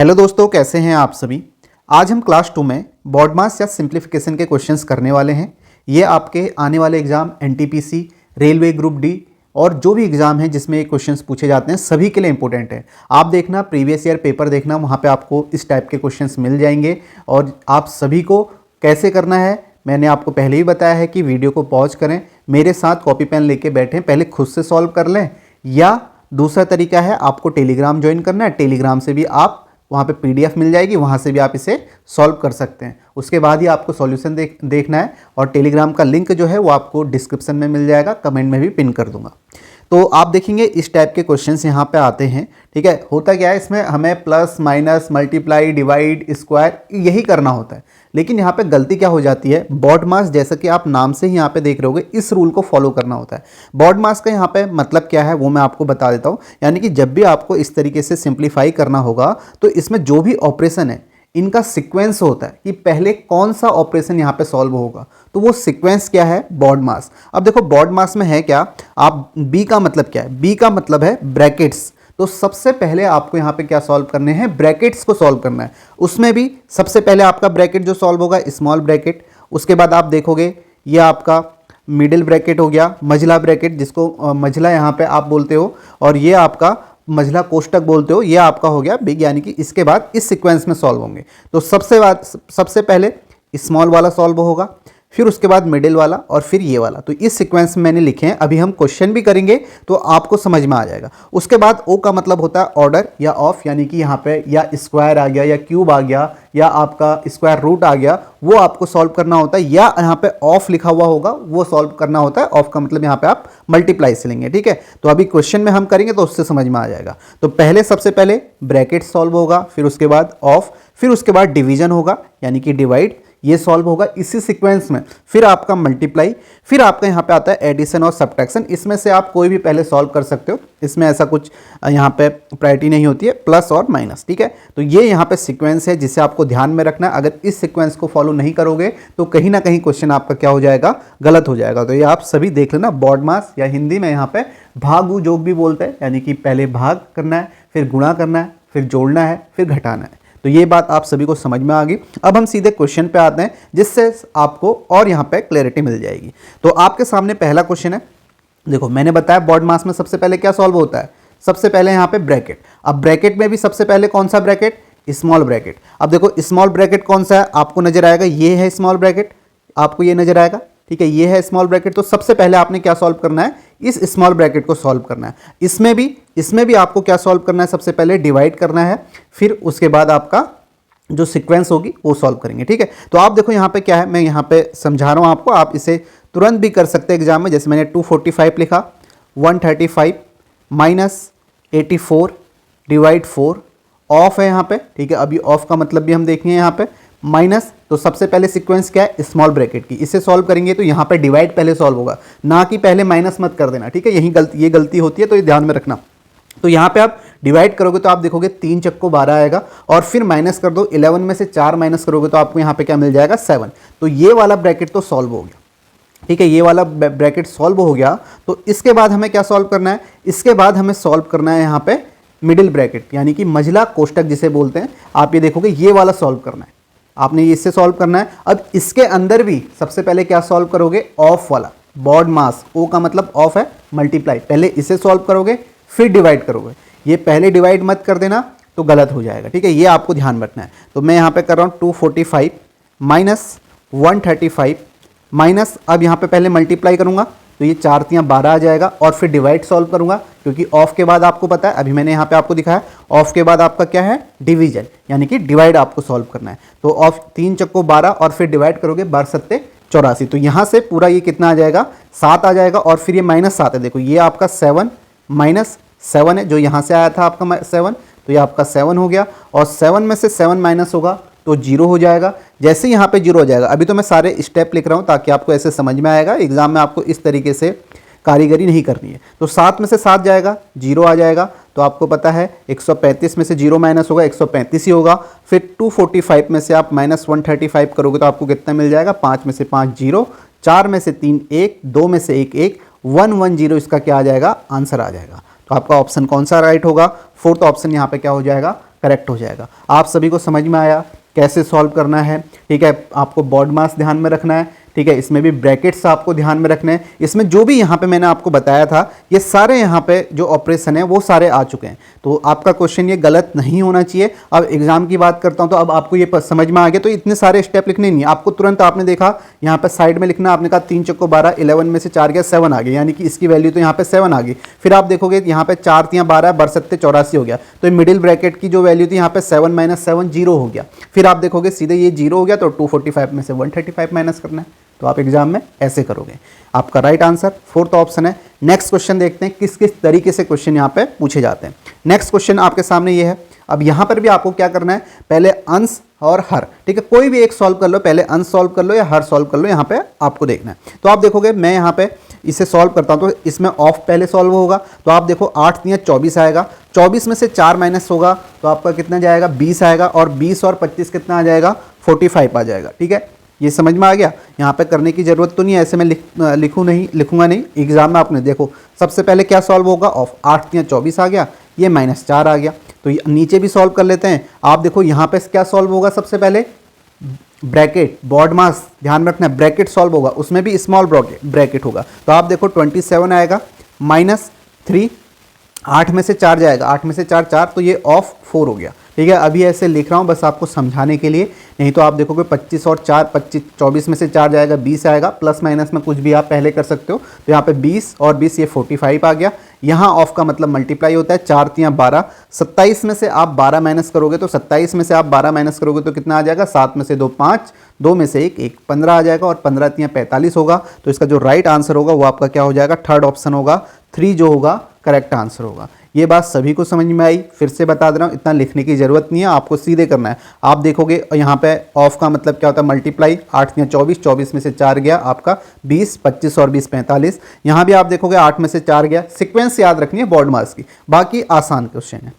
Hello दोस्तों, कैसे हैं आप सभी। आज हम क्लास 2 में बॉड मास या सिंप्लीफिकेशन के क्वेश्चंस करने वाले हैं। ये आपके आने वाले exam NTPC, railway group D और जो भी एग्जाम है जिसमें ये क्वेश्चंस पूछे जाते हैं सभी के लिए इंपॉर्टेंट है। आप देखना, प्रीवियस ईयर पेपर देखना, वहाँ पे आपको इस टाइप के क्वेश्चंस मिल जाएंगे। और आप सभी को कैसे करना है मैंने आपको पहले ही बताया है कि वीडियो को पॉज करें, मेरे साथ कॉपी पेन लेके बैठें, पहले खुद से सॉल्व कर लें। या दूसरा तरीका है, आपको टेलीग्राम ज्वाइन करना है, टेलीग्राम से भी आप वहाँ पे पीडीएफ मिल जाएगी, वहाँ से भी आप इसे सॉल्व कर सकते हैं। उसके बाद ही आपको सॉल्यूशन देखना है। और टेलीग्राम का लिंक जो है वो आपको डिस्क्रिप्शन में मिल जाएगा, कमेंट में भी पिन कर दूंगा। तो आप देखेंगे इस टाइप के क्वेश्चंस यहाँ पे आते हैं। ठीक है, होता क्या है, इसमें हमें plus minus multiply divide square यही करना होता है। लेकिन यहाँ पे गलती क्या हो जाती है, बॉड मास, जैसा कि आप नाम से ही यहाँ पे देख रहे होगे, इस रूल को फॉलो करना होता है। बॉड मास का यहाँ पे मतलब क्या है वो मैं आपको बता देता हूँ। यानी कि जब भी आपको इस तरीके से सिंप्लीफाई करना होगा तो इसमें जो भी ऑपरेशन है इनका सीक्वेंस होता है कि पहले कौन सा ऑपरेशन यहाँ पे सॉल्व होगा, तो वो सीक्वेंस क्या है, बॉड मास। अब देखो बॉड मास में है क्या, आप बी का मतलब क्या है, बी का मतलब है ब्रैकेट्स। तो सबसे पहले आपको यहाँ पे क्या सॉल्व करने हैं, ब्रैकेट्स को सॉल्व करना है। उसमें भी सबसे पहले आपका ब्रैकेट जो सॉल्व होगा स्मॉल ब्रैकेट, उसके बाद आप देखोगे ये आपका मिडिल ब्रैकेट हो गया, मझला ब्रैकेट जिसको मझला यहाँ पे आप बोलते हो, और ये आपका मझला कोष्टक बोलते हो, ये आपका हो गया बिग। यानी कि इसके बाद इस सीक्वेंस में सॉल्व होंगे। तो सबसे पहले स्मॉल वाला सॉल्व होगा, फिर उसके बाद मिडिल वाला और फिर ये वाला। तो इस सीक्वेंस में मैंने लिखे हैं। अभी हम क्वेश्चन भी करेंगे तो आपको समझ में आ जाएगा। उसके बाद ओ का मतलब होता है ऑर्डर या ऑफ, यानी कि यहाँ पे या स्क्वायर आ गया या क्यूब आ गया या आपका स्क्वायर रूट आ गया, वो आपको सॉल्व करना होता है। या यहाँ पे ऑफ लिखा हुआ होगा वो सॉल्व करना होता है। ऑफ का मतलब यहाँ पे आप मल्टीप्लाई से लेंगे। ठीक है, तो अभी क्वेश्चन में हम करेंगे तो उससे समझ में आ जाएगा। तो पहले सबसे पहले ब्रैकेट सॉल्व होगा, फिर उसके बाद ऑफ, फिर उसके बाद डिवीजन होगा यानी कि डिवाइड, ये सॉल्व होगा इसी सीक्वेंस में। फिर आपका मल्टीप्लाई, फिर आपका यहाँ पे आता है एडिशन और सब्ट्रैक्शन। इसमें से आप कोई भी पहले सॉल्व कर सकते हो, इसमें ऐसा कुछ यहाँ पे प्रायोरिटी नहीं होती है, प्लस और माइनस। ठीक है, तो ये यहाँ पे सीक्वेंस है जिसे आपको ध्यान में रखना है। अगर इस सीक्वेंस को फॉलो नहीं करोगे तो कहीं ना कहीं क्वेश्चन आपका क्या हो जाएगा, गलत हो जाएगा। तो ये आप सभी देख लेना। बॉड मास या हिंदी में यहाँ पे भाग जोग भी बोलते हैं, यानी कि पहले भाग करना है, फिर गुणा करना है, फिर जोड़ना है, फिर घटाना है। तो ये बात आप सभी को समझ में आ गई। अब हम सीधे क्वेश्चन पे आते हैं जिससे आपको और यहाँ पे क्लैरिटी मिल जाएगी। तो आपके सामने पहला क्वेश्चन है। देखो मैंने बताया बॉड मास में सबसे पहले क्या सॉल्व होता है, सबसे पहले यहाँ पे ब्रैकेट। अब ब्रैकेट में भी सबसे पहले कौन सा ब्रैकेट, स्मॉल ब्रैकेट। अब देखो स्मॉल ब्रैकेट कौन सा है, आपको नजर आएगा, ये है स्मॉल ब्रैकेट, आपको ये नजर आएगा। ठीक है, ये है स्मॉल ब्रैकेट। तो सबसे पहले आपने क्या सॉल्व करना है, इस स्मॉल ब्रैकेट को सॉल्व करना है। इसमें भी आपको क्या सॉल्व करना है, सबसे पहले डिवाइड करना है, फिर उसके बाद आपका जो सीक्वेंस होगी वो सॉल्व करेंगे। ठीक है, तो आप देखो यहाँ पे क्या है, मैं यहाँ पे समझा रहा हूँ आपको, आप इसे तुरंत भी कर सकते हैं एग्जाम में। जैसे मैंने 245 लिखा, 135 माइनस 84 डिवाइड 4, ऑफ है यहाँ पे। ठीक है, अभी ऑफ का मतलब भी हम देखेंगे यहाँ पे, माइनस। तो सबसे पहले सीक्वेंस क्या है, स्मॉल ब्रैकेट की, इसे सॉल्व करेंगे तो यहाँ पे डिवाइड पहले सॉल्व होगा, ना कि पहले माइनस मत कर देना। ठीक है, ये गलती होती है, तो ये ध्यान में रखना। तो यहाँ पे आप डिवाइड करोगे तो आप देखोगे 3 चक्को 12 आएगा, और फिर माइनस कर दो, 11 में से 4 माइनस करोगे तो आपको यहाँ पे क्या मिल जाएगा, 7। तो ये वाला ब्रैकेट तो सॉल्व हो गया। ठीक है, ये वाला ब्रैकेट सॉल्व हो गया। तो इसके बाद हमें क्या सॉल्व करना है, इसके बाद हमें सॉल्व करना है यहाँ पे मिडिल ब्रैकेट, यानी कि मझला कोष्टक जिसे बोलते हैं। आप ये देखोगे ये वाला सॉल्व करना है, आपने इससे सॉल्व करना है। अब इसके अंदर भी सबसे पहले क्या सॉल्व करोगे, ऑफ वाला, बॉड मास, ओ का मतलब ऑफ है, मल्टीप्लाई। पहले इसे सॉल्व करोगे फिर डिवाइड करोगे। ये पहले डिवाइड मत कर देना तो गलत हो जाएगा। ठीक है, ये आपको ध्यान में रखना है। तो मैं यहाँ पे कर रहा हूँ 245 माइनस 135 माइनस, अब यहाँ पे पहले मल्टीप्लाई करूँगा तो ये 4 तियाँ 12 आ जाएगा, और फिर डिवाइड सॉल्व करूँगा, क्योंकि ऑफ के बाद आपको पता है, अभी मैंने यहाँ पे आपको दिखाया, ऑफ के बाद आपका क्या है, डिवीजन, यानी कि डिवाइड आपको सॉल्व करना है। तो ऑफ 3 चक्को 12 और फिर डिवाइड करोगे 12 सत्ते 84। तो यहाँ से पूरा ये कितना आ जाएगा, 7 आ जाएगा, और फिर ये -7 है। देखो ये आपका 7 माइनस 7 है, जो यहाँ से आया था आपका 7, तो ये आपका 7 हो गया, और 7 में से 7 माइनस होगा तो 0 हो जाएगा। जैसे यहाँ पे 0 हो जाएगा, अभी तो मैं सारे स्टेप लिख रहा हूँ ताकि आपको ऐसे समझ में आएगा, एग्जाम में आपको इस तरीके से कारीगरी नहीं करनी है। तो 7 में से 7 जाएगा, 0 आ जाएगा। तो आपको पता है 135 में से 0 माइनस होगा, 135 ही होगा। फिर 245 में से आप -135 करोगे तो आपको कितना मिल जाएगा, 5 में से 5 0, 4 में से 3 1, 2 में से 1 1, 110 इसका क्या आ जाएगा, आंसर आ जाएगा। तो आपका ऑप्शन कौन सा राइट होगा, फोर्थ ऑप्शन यहाँ पे क्या हो जाएगा, करेक्ट हो जाएगा। आप सभी को समझ में आया कैसे सॉल्व करना है, ठीक है। आपको बॉड मास ध्यान में रखना है, ठीक है। इसमें भी ब्रैकेट्स आपको ध्यान में रखने हैं। इसमें जो भी यहाँ पे मैंने आपको बताया था ये सारे यहाँ पे जो ऑपरेशन है वो सारे आ चुके हैं, तो आपका क्वेश्चन ये गलत नहीं होना चाहिए। अब एग्जाम की बात करता हूँ, तो अब आपको ये समझ में आ गया, तो इतने सारे स्टेप लिखने नहीं है आपको। तुरंत आपने देखा यहाँ पे साइड में लिखना, आपने कहा 3 चौको 12, 11 में से 4 गया 7 आ गया, यानी कि इसकी वैल्यू तो यहाँ पे 7 आ गई। फिर आप देखोगे यहाँ पे 4 3 12 बरसत्ते 84 हो गया, तो मिडिल ब्रैकेट की जो वैल्यू थी यहाँ पे 7 - 7 0 हो गया। फिर आप देखोगे सीधे ये 0 हो गया, तो 245 में से 135 माइनस करना है, तो आप एग्जाम में ऐसे करोगे। आपका राइट आंसर 4th ऑप्शन है। नेक्स्ट क्वेश्चन देखते हैं किस किस तरीके से क्वेश्चन यहाँ पे पूछे जाते हैं। नेक्स्ट क्वेश्चन आपके सामने ये है। अब यहाँ पर भी आपको क्या करना है, पहले अंश और हर, ठीक है, कोई भी एक सॉल्व कर लो, पहले अंश सॉल्व कर लो या हर सॉल्व कर लो, यहाँ पे आपको देखना है। तो आप देखोगे मैं यहाँ पे इसे सॉल्व करता हूँ, तो इसमें ऑफ पहले सॉल्व होगा, तो आप देखो 8 × 24 आएगा, 24 में से 4 माइनस होगा तो आपका कितना जाएगा 20 आएगा, और 20 और 25 कितना आ जाएगा 45 आ जाएगा, ठीक है। ये समझ में आ गया। यहाँ पे करने की जरूरत तो नहीं है, ऐसे मैं लिखूंगा नहीं, एग्जाम में आपने देखो सबसे पहले क्या सॉल्व होगा, ऑफ 8 × 24 आ गया, ये -4 आ गया, तो नीचे भी सॉल्व कर लेते हैं। आप देखो यहाँ पे क्या सॉल्व होगा, सबसे पहले ब्रैकेट बॉड मास ध्यान रखना है, ब्रैकेट सॉल्व होगा, उसमें भी स्मॉल ब्रैकेट होगा, तो आप देखो 27 आएगा -3, 8 में से 4 जाएगा, 8 में से 4 4, तो ये ऑफ 4 हो गया, ठीक है। अभी ऐसे लिख रहा हूँ बस आपको समझाने के लिए, नहीं तो आप देखोगे 25 और 4 25, 24 में से 4 जाएगा 20 आएगा, प्लस माइनस में कुछ भी आप पहले कर सकते हो, तो यहाँ पे 20 और 20 ये 45 आ गया। यहाँ ऑफ का मतलब मल्टीप्लाई होता है, 4 × 3 = 12, 27 में से आप 12 माइनस करोगे, तो 27 में से आप 12 माइनस करोगे तो कितना आ जाएगा, 7 में से 2 5, 2 में से 1 15 आ जाएगा, और 15 × 3 = 45 होगा। तो इसका जो राइट आंसर होगा वो आपका क्या हो जाएगा, 3rd ऑप्शन होगा, 3 जो होगा करेक्ट आंसर होगा। ये बात सभी को समझ में आई, फिर से बता दे रहा हूँ, इतना लिखने की जरूरत नहीं है, आपको सीधे करना है। आप देखोगे यहाँ पे ऑफ का मतलब क्या होता है, मल्टीप्लाई, 8 × 24, 24 में से 4 गया आपका 20, 25 और 20 45, यहाँ भी आप देखोगे 8 में से 4 गया। सीक्वेंस याद रखनी है बॉड मास की, बाकी आसान क्वेश्चन है।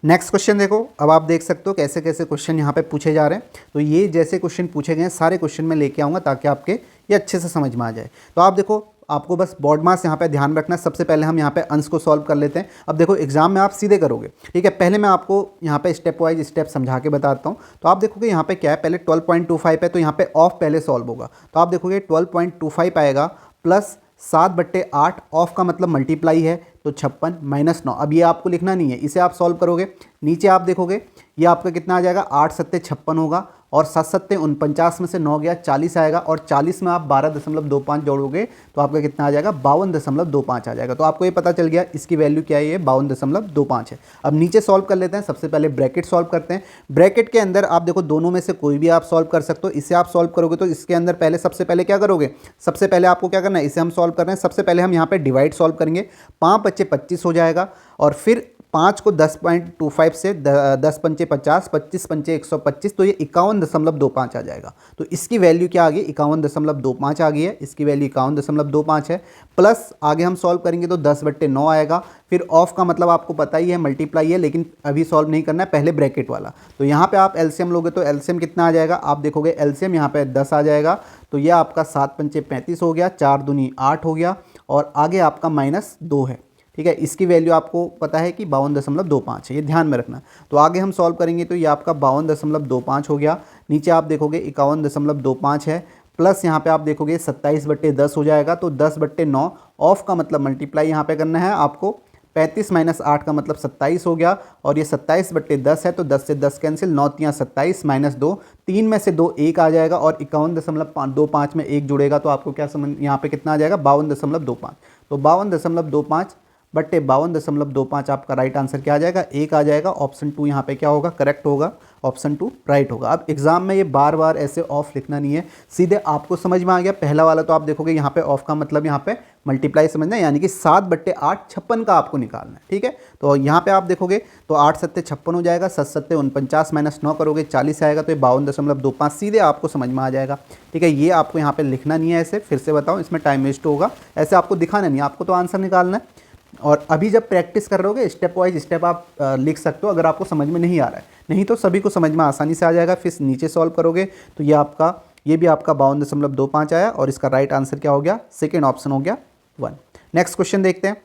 नेक्स्ट क्वेश्चन देखो, अब आप देख सकते हो कैसे कैसे क्वेश्चन यहाँ पे पूछे जा रहे हैं। तो ये जैसे क्वेश्चन पूछे गए हैं सारे क्वेश्चन मैं लेके आऊँगा ताकि आपके ये अच्छे से समझ में आ जाए। तो आप देखो, आपको बस बॉड मास यहाँ पे ध्यान रखना है। सबसे पहले हम यहाँ पे अंश को सॉल्व कर लेते हैं। अब देखो एग्जाम में आप सीधे करोगे, ठीक है। पहले मैं आपको यहाँ पे स्टेप वाइज स्टेप समझा के बताता हूँ। तो आप देखोगे यहाँ पे क्या है, पहले 12.25 है, तो यहाँ पे ऑफ पहले सॉल्व होगा, तो आप देखोगे 12.25 आएगा प्लस 7/8, ऑफ का मतलब मल्टीप्लाई है, तो 56 - 9। अब ये आपको लिखना नहीं है, इसे आप सॉल्व करोगे, नीचे आप देखोगे ये आपका कितना आ जाएगा, 8 × 7 = 56 होगा, और 7 × 7 = 49, में से 9 गया 40 आएगा, और 40 में आप 12.25 जोड़ोगे तो आपका कितना आ जाएगा, 52.25 आ जाएगा। तो आपको ये पता चल गया इसकी वैल्यू क्या है, ये 52.25 है। अब नीचे सॉल्व कर लेते हैं। सबसे पहले ब्रैकेट सॉल्व करते हैं। ब्रैकेट के अंदर आप देखो दोनों में से कोई भी आप सॉल्व कर सकते हो। इसे आप सॉल्व करोगे तो इसके अंदर पहले सबसे पहले क्या करोगे, सबसे पहले आपको क्या करना है, इसे हम सॉल्व कर रहे हैं। सबसे पहले हम यहाँ पे डिवाइड सॉल्व करेंगे, 5 × 5 = 25 हो जाएगा, और फिर 5 को 10.25 से 10 × 5 = 50, 25 × 5 = 125, तो ये 51.25 आ जाएगा। तो इसकी वैल्यू क्या आ गई, 51.25 आ गई है, इसकी वैल्यू 51.25 है। प्लस आगे हम सॉल्व करेंगे तो 10/9 आएगा। फिर ऑफ का मतलब आपको पता ही है मल्टीप्लाई है, लेकिन अभी सॉल्व नहीं करना है, पहले ब्रैकेट वाला। तो यहाँ पे आप एलसीएम लोगे तो एलसीएम कितना आ जाएगा, आप देखोगे एलसीएम यहाँ पे 10 आ जाएगा, तो यह आपका 7 × 5 = 35 हो गया, 4 दूनी 8 हो गया, और आगे आपका -2 है, ठीक है। इसकी वैल्यू आपको पता है कि 52.25 है, ये ध्यान में रखना। तो आगे हम सॉल्व करेंगे तो ये आपका 52.25 हो गया। नीचे आप देखोगे 51.25 है, प्लस यहाँ पे आप देखोगे 27/10 हो जाएगा, तो 10/9, ऑफ का मतलब मल्टीप्लाई यहाँ पे करना है आपको, 35 - 8 का मतलब 27 हो गया, और ये 27/10 है, तो 10 से 10 कैंसिल, 9 × 3 = 27 -2, 3 में से 2 1 आ जाएगा, और 51.25 में 1 जुड़ेगा तो आपको क्या समझ यहाँ पे कितना आ जाएगा, 52.25। तो 52.25 बट्टे 52.25 आपका राइट आंसर क्या आ जाएगा, 1 आ जाएगा। ऑप्शन 2 यहाँ पे क्या होगा, करेक्ट होगा, ऑप्शन 2 राइट होगा। अब एग्जाम में ये बार बार ऐसे ऑफ लिखना नहीं है, सीधे आपको समझ में आ गया। पहला वाला तो आप देखोगे यहाँ पे ऑफ का मतलब यहाँ पे मल्टीप्लाई समझना है, यानी कि 7/8 56 का आपको निकालना है, ठीक है। तो यहाँ पे आप देखोगे तो 8 × 7 = 56 हो जाएगा, 7 × 7 = 49 - 9 करोगे 40 आएगा, तो ये 52.25 सीधे आपको समझ में आ जाएगा, ठीक है। ये आपको यहाँ पे लिखना नहीं है, ऐसे फिर से बताऊँ इसमें टाइम वेस्ट होगा, ऐसे आपको दिखाना नहीं, आपको तो आंसर निकालना है। और अभी जब प्रैक्टिस कर रहे होगे स्टेप वाइज स्टेप आप लिख सकते हो, अगर आपको समझ में नहीं आ रहा है, नहीं तो सभी को समझ में आसानी से आ जाएगा। फिर नीचे सॉल्व करोगे तो ये भी आपका 52.25 आया, और इसका राइट आंसर क्या हो गया, सेकेंड ऑप्शन हो गया 1। नेक्स्ट क्वेश्चन देखते हैं।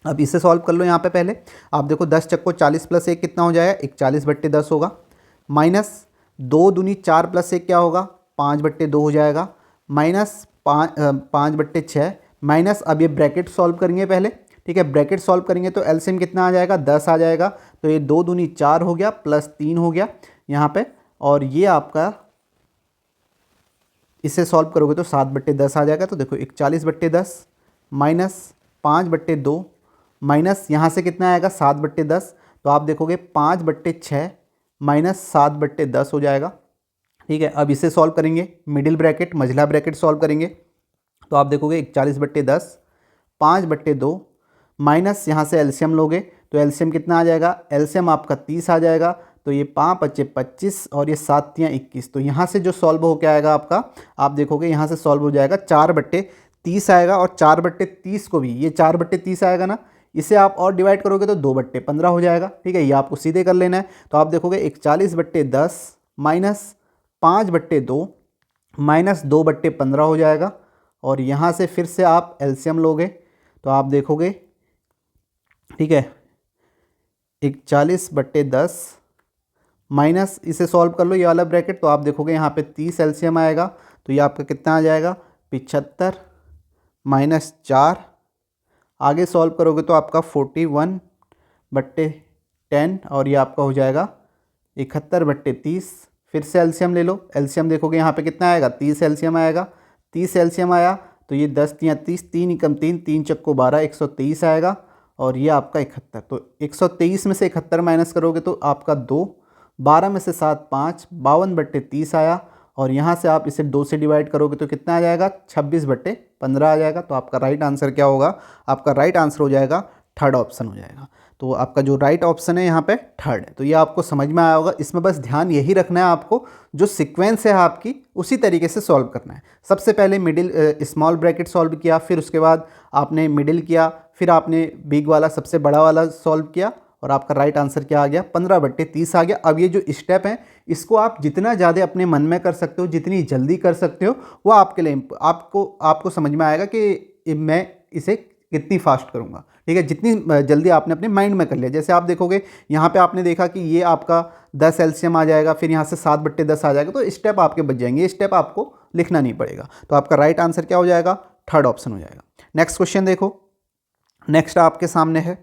अब इसे सॉल्व कर लो यहाँ पे पहले। आप देखो 10 चक्को 40 प्लस 1 कितना हो जाएगा, 41/10 होगा। माइनस 2 दूनी 4 प्लस 1 क्या होगा, 5/2 हो जाएगा। माइनस 5/6 माइनस, अब ये ब्रैकेट सॉल्व करेंगे पहले, ठीक है। ब्रैकेट सॉल्व करेंगे तो एलसीएम कितना आ जाएगा, 10 आ जाएगा। तो ये 2 दूनी 4 हो गया प्लस 3 हो गया यहाँ पे, और ये आपका इसे सॉल्व करोगे तो 7/10 आ जाएगा। तो देखो 41/10 माइनस 5/2 माइनस यहाँ से कितना आएगा 7/10, तो आप देखोगे 5/6 माइनस 7/10 हो जाएगा, ठीक है। अब इसे सॉल्व करेंगे, मिडिल ब्रैकेट मझला ब्रैकेट सॉल्व करेंगे तो आप देखोगे 41/10 5/2 माइनस यहाँ से एलसीएम लोगे तो एलसीएम कितना आ जाएगा, एलसीएम आपका 30 आ जाएगा। तो ये 5 × 5 = 25 और ये 7 × 21, तो यहाँ से जो सॉल्व हो के आएगा आपका, आप देखोगे यहाँ से सॉल्व हो जाएगा 4/30 आएगा। और 4/30 को भी, ये 4/30 आएगा ना, इसे आप और डिवाइड करोगे तो 2/15 हो जाएगा, ठीक है। ये आपको सीधे कर लेना है। तो आप देखोगे 41/10 माइनस 5/2 माइनस 2/15 हो जाएगा। और यहाँ से फिर से आप एलसीएम लोगे तो आप देखोगे, ठीक है, 41/10 माइनस, इसे सॉल्व कर लो ये वाला ब्रैकेट, तो आप देखोगे यहाँ पे 30 एलसीएम आएगा। तो ये आपका कितना आ जाएगा, 75 माइनस 4, आगे सॉल्व करोगे तो आपका 41/10 और ये आपका हो जाएगा 71/30। फिर से एलसीएम ले लो, एलसीएम देखोगे यहाँ पे कितना आएगा, 30 एलसीएम आएगा। 30 एलसीएम आया तो ये 10 × 30 3 × 3 3 चक्को 12 123 आएगा। और ये आपका 71, तो 123 में से 71 माइनस करोगे तो आपका 2, 12 में से 7 5 52/30 आया। और यहाँ से आप इसे 2 से डिवाइड करोगे तो कितना आ जाएगा, 26/15 आ जाएगा। तो आपका राइट आंसर क्या होगा, आपका राइट आंसर हो जाएगा थर्ड ऑप्शन हो जाएगा। तो आपका जो राइट ऑप्शन है यहाँ पे थर्ड है। तो ये आपको समझ में आया होगा। इसमें बस ध्यान यही रखना है आपको, जो सीक्वेंस है आपकी उसी तरीके से सॉल्व करना है। सबसे पहले मिडिल स्मॉल ब्रैकेट सॉल्व किया, फिर उसके बाद आपने मिडिल किया, फिर आपने बिग वाला सबसे बड़ा वाला सॉल्व किया, और आपका राइट आंसर क्या आ गया, 15/30 आ गया। अब ये जो स्टेप है इसको आप जितना ज़्यादा अपने मन में कर सकते हो, जितनी जल्दी कर सकते हो, वो आपके लिए आपको समझ में आएगा कि मैं इसे कितनी फास्ट करूँगा, ठीक है। जितनी जल्दी आपने अपने माइंड में कर लिया। जैसे आप देखोगे यहाँ पे आपने देखा कि ये आपका 10 एलसीएम आ जाएगा, फिर यहाँ से 7/10 आ जाएगा, तो स्टेप आपके बच जाएंगे, ये स्टेप आपको लिखना नहीं पड़ेगा। तो आपका राइट आंसर क्या हो जाएगा, थर्ड ऑप्शन हो जाएगा। नेक्स्ट क्वेश्चन देखो, नेक्स्ट आपके सामने है।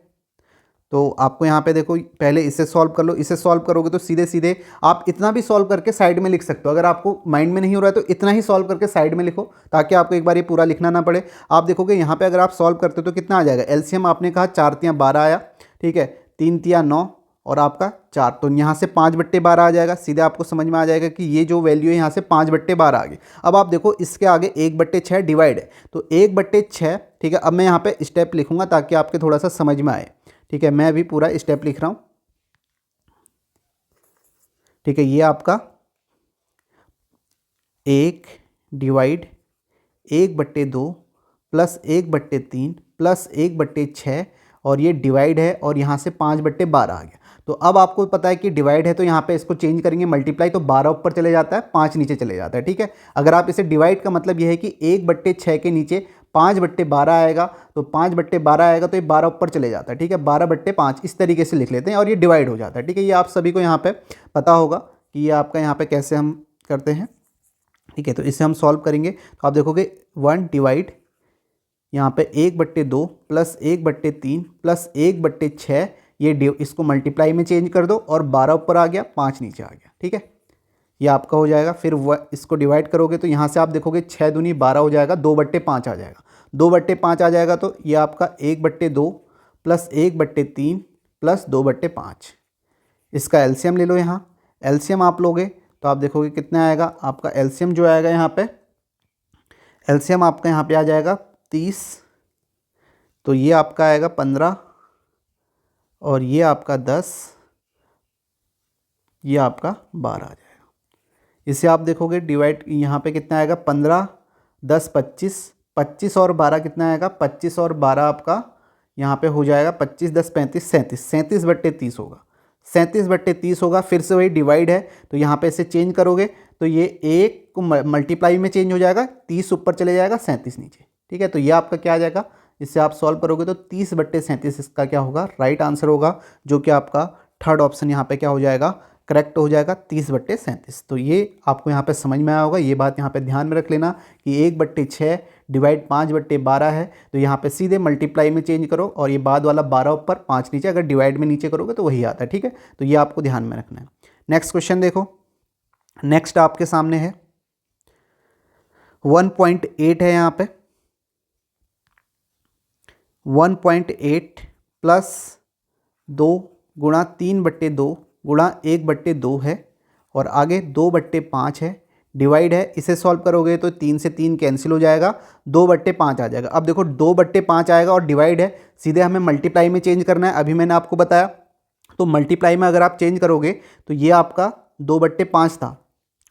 तो आपको यहाँ पे देखो, पहले इसे सॉल्व कर लो। इसे सॉल्व करोगे तो सीधे सीधे आप इतना भी सॉल्व करके साइड में लिख सकते हो। अगर आपको माइंड में नहीं हो रहा है तो इतना ही सॉल्व करके साइड में लिखो, ताकि आपको एक बार ये पूरा लिखना ना पड़े। आप देखोगे यहाँ पे अगर आप सॉल्व करते हो तो कितना आ जाएगा, एलसीएम आपने कहा 4 × 12 आया, ठीक है, 3 × 9 और आपका 4, तो यहाँ से 5/12 आ जाएगा। सीधे आपको समझ में आ जाएगा कि ये जो वैल्यू है यहाँ से 5/12 आ गई। अब आप देखो इसके आगे 1/6 डिवाइड है, तो 1/6, ठीक है। अब मैं यहाँ पे स्टेप लिखूंगा ताकि आपके थोड़ा सा समझ में आए, ठीक है। मैं अभी पूरा स्टेप लिख रहा हूँ, ठीक है। ये आपका 1 डिवाइड 1/2 प्लस 1/3 प्लस 1/6 और ये डिवाइड है, और यहाँ से 5/12 आ गया। तो अब आपको पता है कि डिवाइड है तो यहाँ पे इसको चेंज करेंगे मल्टीप्लाई, तो 12 ऊपर चले जाता है, 5 नीचे चले जाता है, ठीक है। अगर आप इसे डिवाइड का मतलब ये है कि 1/6 के नीचे 5/12 आएगा, तो 5/12 आएगा तो ये 12 ऊपर चले जाता है, ठीक है। 12/5 इस तरीके से लिख लेते हैं और ये डिवाइड हो जाता है, ठीक है। ये आप सभी को यहाँ पे पता होगा कि ये आपका यहाँ पे कैसे हम करते हैं, ठीक है। तो इसे हम सॉल्व करेंगे तो आप देखोगे 1 डिवाइड यहाँ पे 1/2 प्लस 1/3 प्लस 1/6, ये इसको मल्टीप्लाई में चेंज कर दो और 12 ऊपर आ गया, 5 नीचे आ गया, ठीक है। ये आपका हो जाएगा। फिर इसको डिवाइड करोगे तो यहाँ से आप देखोगे 6 दूनी 12 हो जाएगा, 2/5 आ जाएगा, 2/5 आ जाएगा। तो ये आपका 1/2 प्लस 1/3 प्लस 2/5, इसका एलसीएम ले लो। यहाँ एलसीएम आप लोगे तो आप देखोगे कितना आएगा, आपका एलसीएम जो आएगा यहाँ पे, एलसीएम आपका यहाँ पे आ जाएगा 30, तो ये आपका आएगा 15 और ये आपका 10, ये आपका 12 आ जाएगा। इसे आप देखोगे डिवाइड, यहाँ पे कितना आएगा, 15 10 25, 25 और 12 कितना आएगा, 25 और 12 आपका यहाँ पे हो जाएगा 25 10 35 37, 37/30 होगा, 37/30 होगा। फिर से वही डिवाइड है तो यहाँ पे इसे चेंज करोगे तो ये 1 को मल्टीप्लाई में चेंज हो जाएगा, 30 ऊपर चले जाएगा, 37 नीचे, ठीक है। तो ये आपका क्या आ जाएगा, इससे आप सॉल्व करोगे तो 30/37 इसका क्या होगा, राइट आंसर होगा, जो कि आपका थर्ड ऑप्शन यहाँ पे क्या हो जाएगा, करेक्ट हो जाएगा 30/37। तो ये आपको यहाँ पे समझ में आया होगा। ये बात यहाँ पे ध्यान में रख लेना कि 1/6 डिवाइड 5/12 है, तो यहाँ पे सीधे मल्टीप्लाई में चेंज करो और ये बाद वाला 12 ऊपर 5 नीचे, अगर डिवाइड में नीचे करोगे तो वही आता है। ठीक है, तो ये आपको ध्यान में रखना है। नेक्स्ट क्वेश्चन देखो, नेक्स्ट आपके सामने है 1.8 है यहाँ पे 1.8 प्लस 2 गुणा 3/2 गुणा 1/2 है और आगे 2/5 है, डिवाइड है। इसे सॉल्व करोगे तो 3 से 3 कैंसिल हो जाएगा, 2/5 आ जाएगा। अब देखो 2/5 आएगा और डिवाइड है, सीधे हमें मल्टीप्लाई में चेंज करना है। अभी मैंने आपको बताया, तो मल्टीप्लाई में अगर आप चेंज करोगे तो ये आपका 2/5 था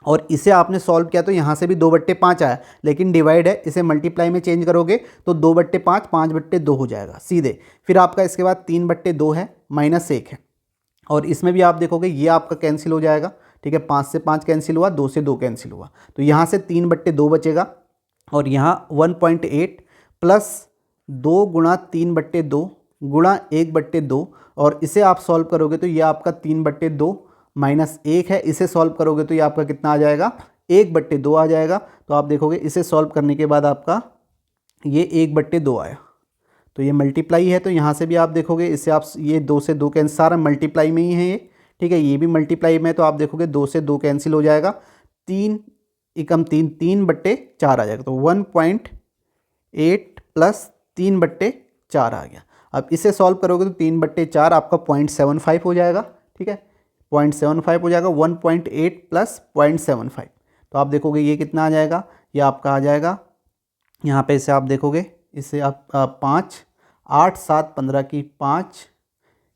और इसे आपने सॉल्व किया तो यहाँ से भी 2/5 आया, लेकिन डिवाइड है, इसे मल्टीप्लाई में चेंज करोगे तो 2/5 5/2 हो जाएगा सीधे। फिर आपका इसके बाद 3/2 है, -1 है और इसमें भी आप देखोगे ये आपका कैंसिल हो जाएगा। ठीक है, 5 से 5 कैंसिल हुआ, 2 से 2 कैंसिल हुआ, तो यहाँ से 3/2 बचेगा और यहाँ 1.8 प्लस 2 गुणा 3/2 गुणा 1/2 और इसे आप सॉल्व करोगे तो ये आपका 3/2 -1 है, इसे सॉल्व करोगे तो ये आपका कितना आ जाएगा, 1/2 आ जाएगा। तो आप देखोगे इसे सॉल्व करने के बाद आपका ये 1/2 आया, तो ये मल्टीप्लाई है, तो यहाँ से भी आप देखोगे इसे आप ये 2 से 2 कैंसिल, सारा मल्टीप्लाई में ही है ये। ठीक है, ये भी मल्टीप्लाई में है, तो आप देखोगे 2 से 2 कैंसिल हो जाएगा, 3 एकम 3 3/4 आ जाएगा, तो 1.8 प्लस 3/4 आ गया। अब इसे सॉल्व करोगे तो 3/4 आपका 0.75 हो जाएगा। ठीक है, 0.75 हो जाएगा, 1.8 प्लस 0.75, तो आप देखोगे ये कितना आ जाएगा, ये आपका आ जाएगा यहाँ पे, इसे आप देखोगे, इसे आप 5 8 7 15 की 5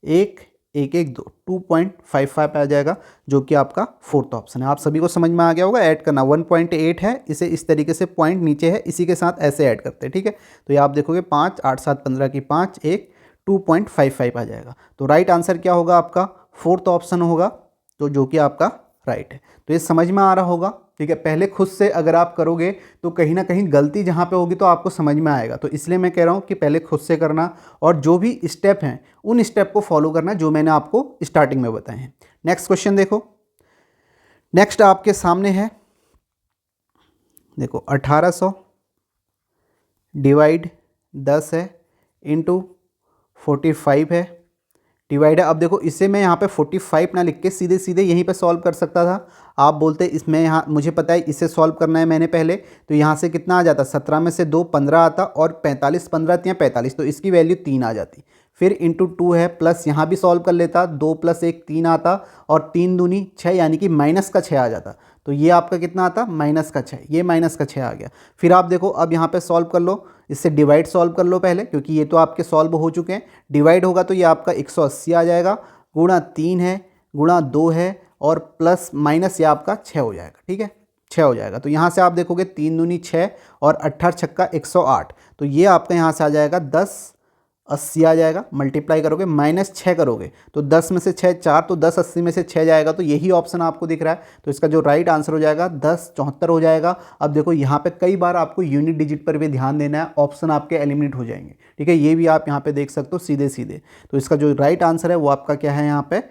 1 1 1 2 2.55 आ जाएगा, जो कि आपका फोर्थ ऑप्शन है। आप सभी को समझ में आ गया होगा। ऐड करना 1.8 है, इसे इस तरीके से पॉइंट नीचे है, इसी के साथ ऐसे ऐड करते हैं। ठीक है, तो ये आप देखोगे 5 8 7 15 की 5 1 2.55 आ जाएगा। तो राइट आंसर क्या होगा आपका, फोर्थ ऑप्शन होगा, तो जो कि आपका राइट है। तो ये समझ में आ रहा होगा। ठीक है, पहले खुद से अगर आप करोगे तो कहीं ना कहीं गलती जहाँ पे होगी तो आपको समझ में आएगा, तो इसलिए मैं कह रहा हूँ कि पहले खुद से करना और जो भी स्टेप हैं उन स्टेप को फॉलो करना जो मैंने आपको स्टार्टिंग में बताए हैं। नेक्स्ट क्वेश्चन देखो, नेक्स्ट आपके सामने है, देखो 1800 डिवाइड 10 है इंटू 45 है, डिवाइड है। अब देखो इसे मैं यहाँ पे 45 ना लिख के सीधे सीधे यहीं पे सॉल्व कर सकता था। आप बोलते इसमें, यहाँ मुझे पता है इसे सॉल्व करना है मैंने पहले, तो यहाँ से कितना आ जाता, 17 में से 2 15 आता और 45 15 या 45, तो इसकी वैल्यू 3 आ जाती। फिर इंटू 2 है, प्लस यहाँ भी सॉल्व कर लेता, 2 + 1 3 आता और 3 दूनी 6 यानी कि -6 आ जाता, तो ये आपका कितना आता, -6, ये -6 आ गया। फिर आप देखो अब यहाँ पे सॉल्व कर लो, इससे डिवाइड सॉल्व कर लो पहले, क्योंकि ये तो आपके सॉल्व हो चुके हैं। डिवाइड होगा तो ये आपका 180 आ जाएगा, गुणा 3 है, गुणा 2 है और प्लस माइनस ये आपका 6 हो जाएगा। ठीक है, 6 हो जाएगा। तो यहाँ से आप देखोगे 3 दूनी 6 और 18 छक्का 108, तो ये आपका यहाँ से आ जाएगा 1080 आ जाएगा। मल्टीप्लाई करोगे -6 करोगे तो 10 में से 6 4, तो 1080 में से 6 जाएगा, तो यही ऑप्शन आपको दिख रहा है। तो इसका जो राइट आंसर हो जाएगा 1074 हो जाएगा। अब देखो यहाँ पे कई बार आपको यूनिट डिजिट पर भी ध्यान देना है, ऑप्शन आपके एलिमिनेट हो जाएंगे। ठीक है, ये भी आप यहाँ पे देख सकते हो सीधे सीधे। तो इसका जो राइट आंसर है वो आपका क्या है, यहाँ पे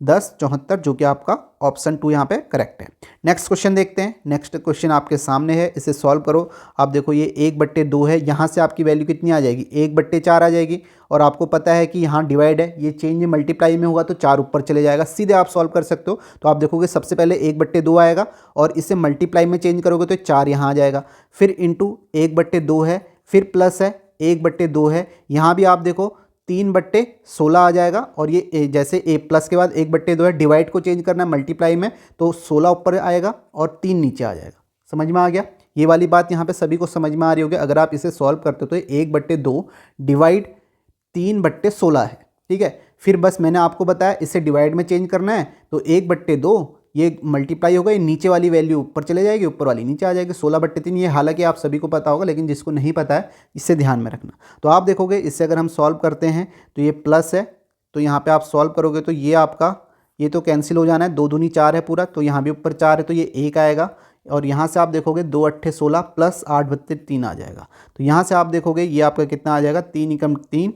1074, जो कि आपका ऑप्शन 2 यहाँ पे करेक्ट है। नेक्स्ट क्वेश्चन देखते हैं। नेक्स्ट क्वेश्चन आपके सामने है, इसे सॉल्व करो। आप देखो ये 1/2 है, यहाँ से आपकी वैल्यू कितनी आ जाएगी, 1/4 आ जाएगी। और आपको पता है कि यहाँ डिवाइड है, ये चेंज मल्टीप्लाई में होगा तो 4 ऊपर चले जाएगा, सीधे आप सॉल्व कर सकते हो। तो आप देखोगे सबसे पहले 1/2 आएगा और इसे मल्टीप्लाई में चेंज करोगे तो 4 यहाँ आ जाएगा, फिर इंटू 1/2 है, फिर प्लस है 1/2 है, यहाँ भी आप देखो 3/16 आ जाएगा। और ये जैसे ए प्लस के बाद 1/2 है, डिवाइड को चेंज करना है मल्टीप्लाई में, तो 16 ऊपर आएगा और 3 नीचे आ जाएगा। समझ में आ गया, ये वाली बात यहाँ पे सभी को समझ में आ रही होगी। अगर आप इसे सॉल्व करते हो तो 1/2 डिवाइड 3/16 है। ठीक है, फिर बस मैंने आपको बताया इसे डिवाइड में चेंज करना है, तो 1/2 ये मल्टीप्लाई होगा, ये नीचे वाली वैल्यू ऊपर चले जाएगी, ऊपर वाली नीचे आ जाएगी, 16/3। ये हालांकि आप सभी को पता होगा, लेकिन जिसको नहीं पता है इससे ध्यान में रखना। तो आप देखोगे इससे अगर हम सॉल्व करते हैं तो ये प्लस है, तो यहाँ पे आप सॉल्व करोगे तो ये आपका, ये तो कैंसिल हो जाना है, 2 दूनी 4 है पूरा, तो यहाँ भी ऊपर 4 है तो ये 1 आएगा, और यहाँ से आप देखोगे 2 अट्ठे 16 प्लस 8 बत्ते 3 आ जाएगा। तो यहाँ से आप देखोगे ये आपका कितना आ जाएगा, 3 एकम 3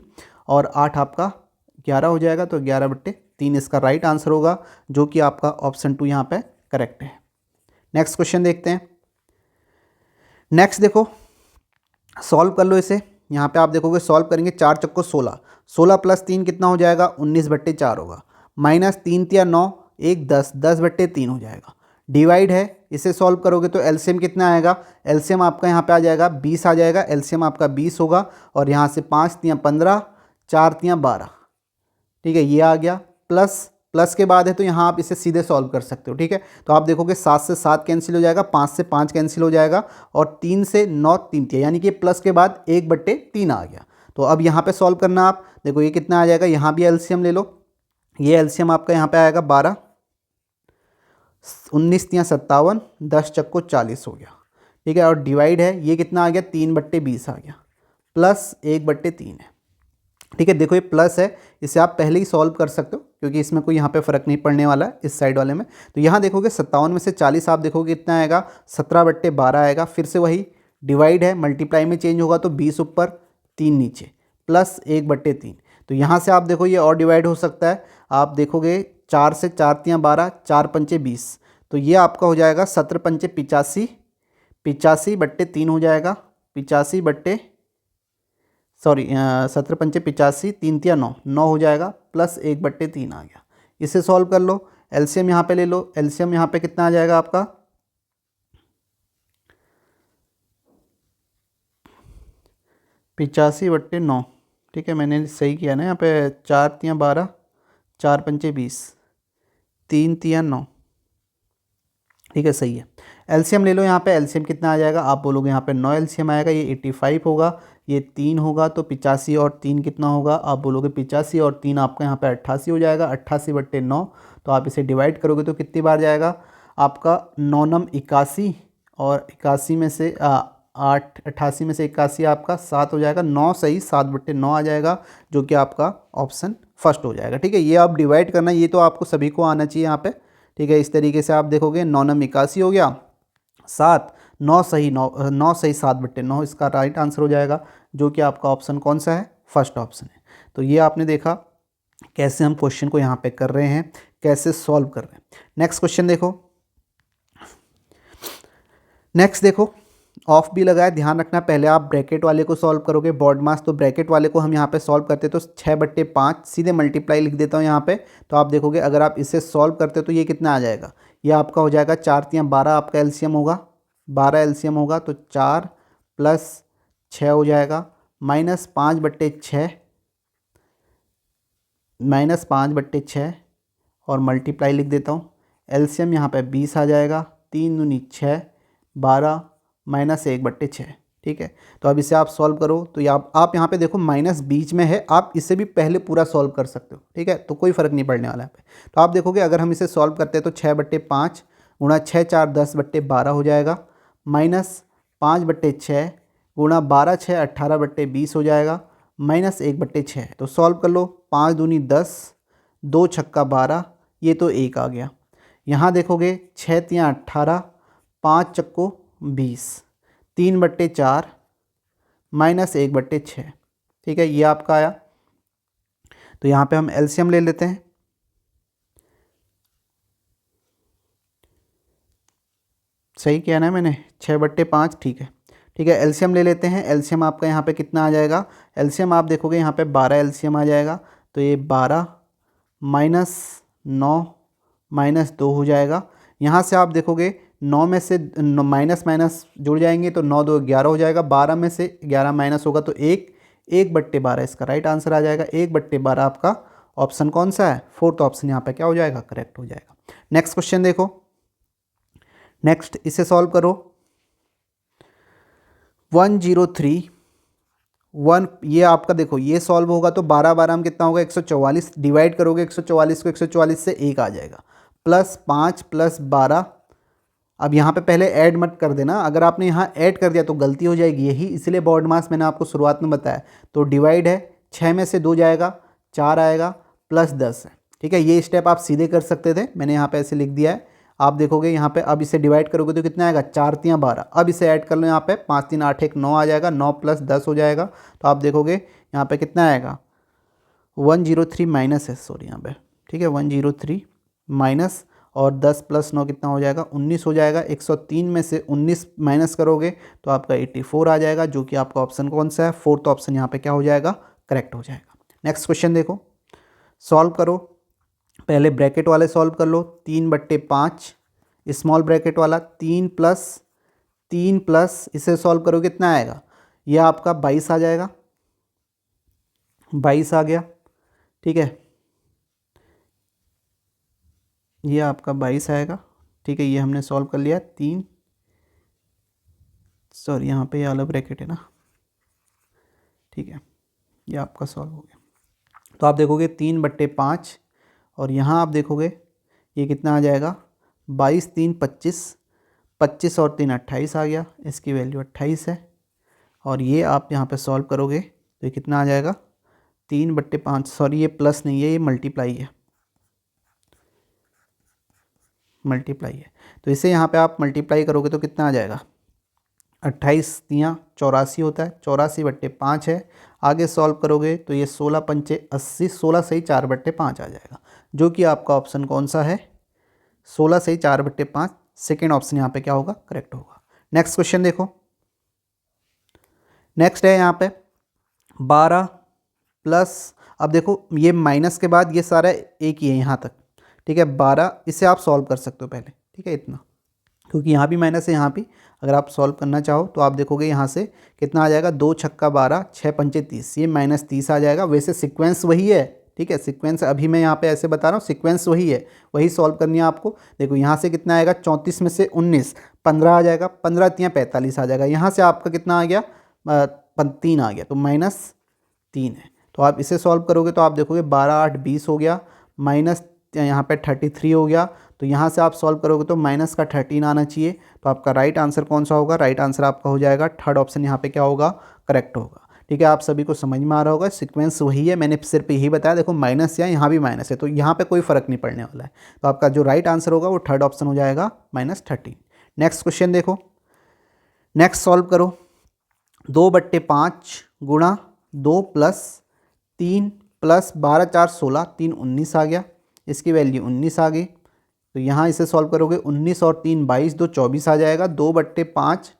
और 8 आपका 11 हो जाएगा। तो 11 बट्टे 3 इसका राइट आंसर होगा, जो कि आपका ऑप्शन 2 यहाँ पे करेक्ट है। नेक्स्ट क्वेश्चन देखते हैं। नेक्स्ट देखो, सॉल्व कर लो इसे। यहाँ पे आप देखोगे सॉल्व करेंगे, 4 चक्को 16, 16 प्लस 3 कितना हो जाएगा, 19 बट्टे 4 होगा, माइनस 3 तिया 9, 1 10, 10 बट्टे 3 हो जाएगा। डिवाइड है, इसे सॉल्व करोगे तो एलसीएम कितना आएगा, एलसीएम आपका यहाँ पे आ जाएगा 20 आ जाएगा, एलसीएम आपका 20 होगा। और यहाँ से 5 तिया 15, 4 तिया 12, ठीक है, ये आ गया। प्लस के बाद है तो यहाँ आप इसे सीधे सॉल्व कर सकते हो, ठीक है। तो आप देखोगे 7 से 7 कैंसिल हो जाएगा, 5 से 5 कैंसिल हो जाएगा और 3 से 9 3 तिया, यानी कि प्लस के बाद 1 बट्टे 3 आ गया। तो अब यहाँ पे सॉल्व करना आप, देखो ये कितना आ जाएगा, यहाँ भी एलसीएम ले लो, ये एलसीएम आपका यहाँ पे आएगा 12, 19 तिया 57, 10 चक्को 40 हो गया, ठीक है। और डिवाइड है, ये कितना आ गया, 3 बट्टे 20 आ गया, प्लस 1 बट्टे 3 है, ठीक है। देखो ये प्लस है, इसे आप पहले ही सॉल्व कर सकते हो क्योंकि इसमें कोई यहाँ पे फ़र्क नहीं पड़ने वाला है इस साइड वाले में। तो यहाँ देखोगे 57 में से 40 आप देखोगे कितना आएगा, 17 बट्टे 12 आएगा। फिर से वही डिवाइड है, मल्टीप्लाई में चेंज होगा तो 20 ऊपर 3 नीचे, प्लस 1 बट्टे 3। तो यहाँ से आप देखो ये और डिवाइड हो सकता है, आप देखोगे 4 से 4 तियाँ 12, 4 पंचे 20, तो ये आपका हो जाएगा 17 पंचे 85, 85 बट्टे 3 हो जाएगा, 85 बट्टे 17 पंचे 85, 3 तिया 9, 9 हो जाएगा, प्लस 1 बट्टे 3 आ गया। इसे सॉल्व कर लो, एलसीएम यहाँ पे ले लो, एलसीएम यहाँ पे कितना आ जाएगा आपका, 85 बट्टे 9, ठीक है, मैंने सही किया ना यहाँ पे, 4 तिया 12, 4 पंचे 20, 3 तिया 9, ठीक है, सही है। एलसीएम ले लो, यहाँ पे एलसीएम कितना आ जाएगा, आप बोलोगे यहाँ पे 9 एलसीएम आएगा, ये 85 होगा, ये 3 होगा, तो 85 और 3 कितना होगा, आप बोलोगे 85 और 3 आपका यहाँ पे 88 हो जाएगा, 88 बट्टे 9। तो आप इसे डिवाइड करोगे तो कितनी बार जाएगा आपका, 9 नम 81 और 81 में से 8, 88 में से 81 आपका 7 हो जाएगा, 9 सही, 7 बट्टे 9 आ जाएगा, जो कि आपका ऑप्शन फर्स्ट हो जाएगा, ठीक है। ये आप डिवाइड करना, ये तो आपको सभी को आना चाहिए यहाँ पे, ठीक है। इस तरीके से आप देखोगे 9 नम 81 हो गया, 7, 9 सही, 9 सही 7 बट्टे 9 इसका राइट आंसर हो जाएगा, जो कि आपका ऑप्शन कौन सा है, फर्स्ट ऑप्शन है। तो ये आपने देखा कैसे हम क्वेश्चन को यहाँ पे कर रहे हैं, कैसे सॉल्व कर रहे हैं। नेक्स्ट क्वेश्चन देखो, नेक्स्ट देखो, ऑफ भी लगा है, ध्यान रखना, पहले आप ब्रैकेट वाले को सॉल्व करोगे बॉड मास। तो ब्रैकेट वाले को हम यहाँ पे सॉल्व करते तो 6 बट्टे 5, सीधे मल्टीप्लाई लिख देता हूँ यहाँ पे। तो आप देखोगे अगर आप इसे सॉल्व करते तो ये कितना आ जाएगा, ये आपका हो जाएगा 4 तियाँ 12, आपका एलसीएम होगा 12 एलसीएम होगा, तो 4 प्लस 6 हो जाएगा, माइनस 5 बट्टे 6, माइनस 5 बट्टे 6 और मल्टीप्लाई लिख देता हूँ। एलसीएम यहाँ पे 20 आ जाएगा, 3 दूनी 6, 12 माइनस 1 बट्टे 6, ठीक है। तो अब इसे आप सॉल्व करो तो ये आप यहाँ पे देखो माइनस बीच में है, आप इसे भी पहले पूरा सॉल्व कर सकते हो, ठीक है, तो कोई फ़र्क नहीं पड़ने वाला है पे। तो आप देखोगे अगर हम इसे सॉल्व करते हैं तो 6 बट्टे 5 गुणा 6 4 10 बट्टे 12 हो जाएगा, माइनस 5 बट्टे 6 गुणा 12 6 18 बट्टे 20 हो जाएगा, माइनस 1 बट्टे 6। तो सॉल्व कर लो, 5 दूनी 10, 2 छक्का 12, ये तो 1 आ गया। यहाँ देखोगे 6 तियाँ 18, 5 चक्को 20, 3 बट्टे 4 माइनस 1 बट्टे 6, ठीक है, ये आपका आया। तो यहाँ पे हम एलसीएम ले लेते हैं, सही किया ना मैंने, 6 बट्टे 5, ठीक है, ठीक है। एलसीएम ले लेते हैं, एलसीएम आपका यहाँ पे कितना आ जाएगा, एलसीएम आप देखोगे यहाँ पे 12 एलसीएम आ जाएगा, तो ये 12 माइनस 9 माइनस 2 हो जाएगा। यहाँ से आप देखोगे 9 में से माइनस माइनस जुड़ जाएंगे तो 9 2 11 हो जाएगा, 12 में से 11 माइनस होगा तो 1 बट्टे 12 इसका राइट आंसर आ जाएगा। 1 बट्टे 12 आपका ऑप्शन कौन सा है, फोर्थ ऑप्शन यहाँ पे क्या हो जाएगा, करेक्ट हो जाएगा। नेक्स्ट क्वेश्चन देखो, नेक्स्ट इसे सॉल्व करो, 103 1, ये आपका देखो ये सॉल्व होगा तो 12 12 में कितना होगा, 144, डिवाइड करोगे 144 को 144 से 1 आ जाएगा, प्लस 5 प्लस 12। अब यहाँ पे पहले ऐड मत कर देना, अगर आपने यहाँ ऐड कर दिया तो गलती हो जाएगी, यही इसलिए बॉड मास मैंने आपको शुरुआत में बताया। तो डिवाइड है, 6 में से 2 जाएगा, 4 आएगा, प्लस 10 है, ठीक है। ये स्टेप आप सीधे कर सकते थे, मैंने यहाँ पे ऐसे लिख दिया है, आप देखोगे यहाँ पे अब इसे डिवाइड करोगे तो कितना आएगा, 4 तियाँ 12। अब इसे ऐड कर लो यहाँ पे, 5 3 8 1 9 आ जाएगा, 9 + 10 हो जाएगा। तो आप देखोगे यहाँ पे कितना आएगा, 103 माइनस है, सॉरी यहाँ पे, ठीक है 103 माइनस, और 10 + 9 कितना हो जाएगा, 19 हो जाएगा। 103 में से 19 माइनस करोगे तो आपका 84 आ जाएगा, जो कि आपका ऑप्शन कौन सा है, फोर्थ ऑप्शन यहाँ पे क्या हो जाएगा, करेक्ट हो जाएगा। नेक्स्ट क्वेश्चन देखो, सॉल्व करो। पहले ब्रैकेट वाले सॉल्व कर लो, 3/5 स्मॉल ब्रैकेट वाला, 3 प्लस इसे सॉल्व करोगे कितना आएगा, ये आपका 22 आ जाएगा, 22 आ गया, ठीक है, ये आपका 22 आएगा, ठीक है। ये हमने सॉल्व कर लिया, 3, सॉरी यहाँ पे ये वाला ब्रैकेट है ना, ठीक है, ये आपका सॉल्व हो गया। तो आप देखोगे 3/5, और यहाँ आप देखोगे ये कितना आ जाएगा, 22 3 25, 25 और 3 28 आ गया, इसकी वैल्यू 28 है। और ये आप यहाँ पे सॉल्व करोगे तो ये कितना आ जाएगा, 3/5, सॉरी ये प्लस नहीं है, ये मल्टीप्लाई है, मल्टीप्लाई है। तो इसे यहाँ पे आप मल्टीप्लाई करोगे तो कितना आ जाएगा, 28 तियाँ 84 होता है, 84/5 है। आगे सॉल्व करोगे तो ये 16 पंचे 80, 16 सही 4/5 आ जाएगा, जो कि आपका ऑप्शन कौन सा है, 16 सही 4/5, सेकेंड ऑप्शन यहाँ पे क्या होगा, करेक्ट होगा। नेक्स्ट क्वेश्चन देखो, नेक्स्ट है यहाँ पे 12 प्लस, अब देखो ये माइनस के बाद ये सारा एक ही है यहाँ तक, ठीक है, 12 इसे आप सॉल्व कर सकते हो पहले, ठीक है, इतना, क्योंकि यहाँ भी माइनस है, यहाँ भी अगर आप सॉल्व करना चाहो तो आप देखोगे यहाँ से कितना आ जाएगा, 2 छक्का 12, 6 पंचे 30, ये -30 आ जाएगा। वैसे सीक्वेंस वही है, ठीक है, सीक्वेंस अभी मैं यहाँ पे ऐसे बता रहा हूँ, सीक्वेंस वही है, वही सॉल्व करनी है आपको। देखो यहाँ से कितना आएगा, 34 में से 19, 15 आ जाएगा, 15 तियाँ 45 आ जाएगा। यहाँ से आपका कितना आ गया, 3 आ गया, तो -3 है। तो आप इसे सॉल्व करोगे तो आप देखोगे 12 8 20 हो गया, माइनस यहाँ पे 33 हो गया। तो यहाँ से आप सॉल्व करोगे तो माइनस का 13 आना चाहिए। तो आपका राइट आंसर कौन सा होगा, राइट आंसर आपका हो जाएगा थर्ड ऑप्शन, यहाँ पे क्या होगा, करेक्ट होगा। ठीक है, आप सभी को समझ में आ रहा होगा, सीक्वेंस वही है, मैंने सिर्फ यही बताया। देखो माइनस या यहाँ भी माइनस है, तो यहाँ पे कोई फ़र्क नहीं पड़ने वाला है। तो आपका जो राइट आंसर होगा वो थर्ड ऑप्शन हो जाएगा, -13। नेक्स्ट क्वेश्चन देखो, नेक्स्ट सॉल्व करो। 2/5 गुणा 2 + 3 + 12 4 16, 3 19 आ गया, इसकी वैल्यू 19 आ गई। तो यहाँ इसे सॉल्व करोगे, 19 और 3 22, 2 24 आ जाएगा। 2/5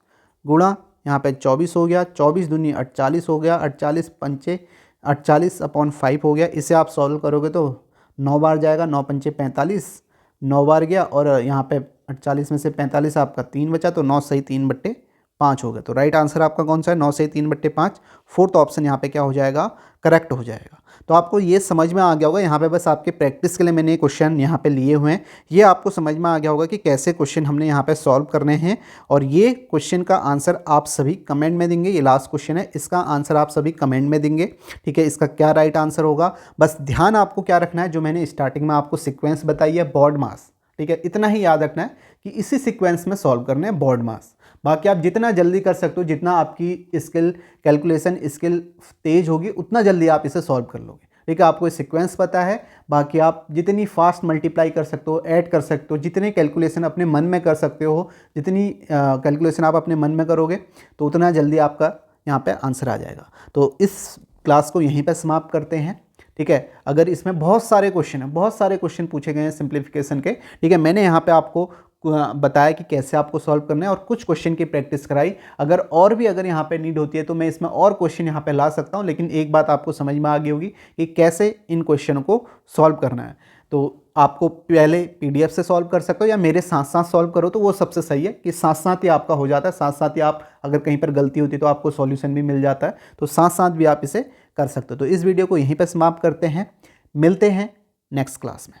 गुणा यहाँ पे 24 हो गया, 24 दूनी 48 हो गया, 48 पंचे 48/5 हो गया। इसे आप सॉल्व करोगे तो 9 बार जाएगा, 9 पंचे 45, 9 बार गया, और यहाँ पे 48 में से 45 आपका 3 बचा, तो 9 सही 3/5 हो गया। तो राइट आंसर आपका कौन सा है, 9 सही 3/5, फोर्थ ऑप्शन यहाँ पे क्या हो जाएगा, करेक्ट हो जाएगा। तो आपको ये समझ में आ गया होगा, यहाँ पे बस आपके प्रैक्टिस के लिए मैंने क्वेश्चन यहाँ पे लिए हुए हैं। ये आपको समझ में आ गया होगा कि कैसे क्वेश्चन हमने यहाँ पे सॉल्व करने हैं, और ये क्वेश्चन का आंसर आप सभी कमेंट में देंगे। ये लास्ट क्वेश्चन है, इसका आंसर आप सभी कमेंट में देंगे। ठीक है, इसका क्या राइट आंसर होगा, बस ध्यान आपको क्या रखना है, जो मैंने स्टार्टिंग में आपको सिक्वेंस बताई है, बोर्ड मास। ठीक है, इतना ही याद रखना है कि इसी सिक्वेंस में सॉल्व करने हैं बोर्ड मास। बाकी आप जितना जल्दी कर सकते हो, जितना आपकी स्किल कैलकुलेशन स्किल तेज होगी, उतना जल्दी आप इसे सॉल्व कर लोगे। ठीक है, आपको सीक्वेंस पता है, बाकी आप जितनी फास्ट मल्टीप्लाई कर सकते हो, ऐड कर सकते हो, जितने कैलकुलेशन अपने मन में कर सकते हो, जितनी कैलकुलेशन आप अपने मन में करोगे तो उतना जल्दी आपका यहाँ पे आंसर आ जाएगा। तो इस क्लास को यहीं पर समाप्त करते हैं। ठीक है, अगर इसमें बहुत सारे क्वेश्चन हैं, बहुत सारे क्वेश्चन पूछे गए हैं सिंप्लीफिकेशन के। ठीक है, मैंने यहाँ पे आपको बताया कि कैसे आपको सॉल्व करना है, और कुछ क्वेश्चन की प्रैक्टिस कराई। अगर और भी अगर यहाँ पे नीड होती है तो मैं इसमें और क्वेश्चन यहाँ पे ला सकता हूँ, लेकिन एक बात आपको समझ में आ गई होगी कि कैसे इन क्वेश्चनों को सॉल्व करना है। तो आपको पहले PDF से सॉल्व कर सकते हो, या मेरे साथ साथ सॉल्व करो तो वो सबसे सही है, कि साथ साथ ही आपका हो जाता है। साथ साथ ही आप अगर कहीं पर गलती होती है तो आपको सॉल्यूशन भी मिल जाता है, तो साथ साथ भी आप इसे कर सकते हो। तो इस वीडियो को यहीं पर समाप्त करते हैं, मिलते हैं नेक्स्ट क्लास में।